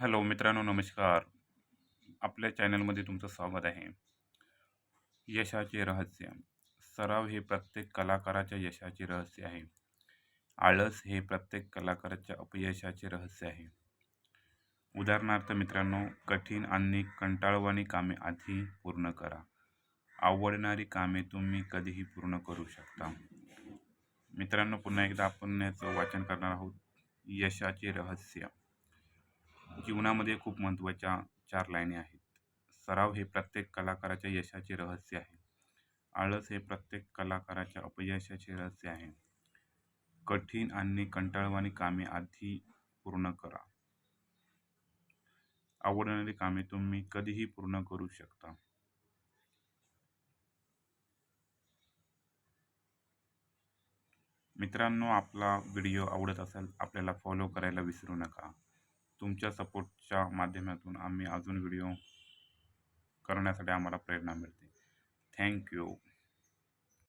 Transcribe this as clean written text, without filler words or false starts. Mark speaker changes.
Speaker 1: Hello मित्रांनो, नमस्कार. आपल्या चॅनलमध्ये तुमचं स्वागत आहे. यशाचे रहस्य. सराव हे प्रत्येक कलाकाराच्या यशाचे रहस्य आहे. आळस हे प्रत्येक कलाकाराच्या अपयशाचे रहस्य आहे. उदाहरणार्थ मित्रांनो, कठीण आणि कंटाळवाणी कामे आधी पूर्ण करा. आवडणारी कामे तुम्ही कधीही पूर्ण करू शकता. मित्रांनो, पुन्हा एकदा आपण याचं वाचन करणार आहोत. यशाचे रहस्य. जीवनामध्ये खूप महत्त्वाच्या 4 लाईनी आहेत. सराव हे प्रत्येक कलाकाराच्या यशाचे रहस्य आहे. आळस हे प्रत्येक कलाकाराच्या अपयशाचे रहस्य आहे. कठीण आणि कंटाळवाणी कामे आधी पूर्ण करा. आवडणारी कामे तुम्ही कधीही पूर्ण करू शकता. मित्रांनो, आपला व्हिडिओ आवडत असेल आपल्याला फॉलो करायला विसरू नका. तुमच्या सपोर्टच्या माध्यमातून आम्ही अजून व्हिडिओ करण्यासाठी आम्हाला प्रेरणा मिळते. Thank you.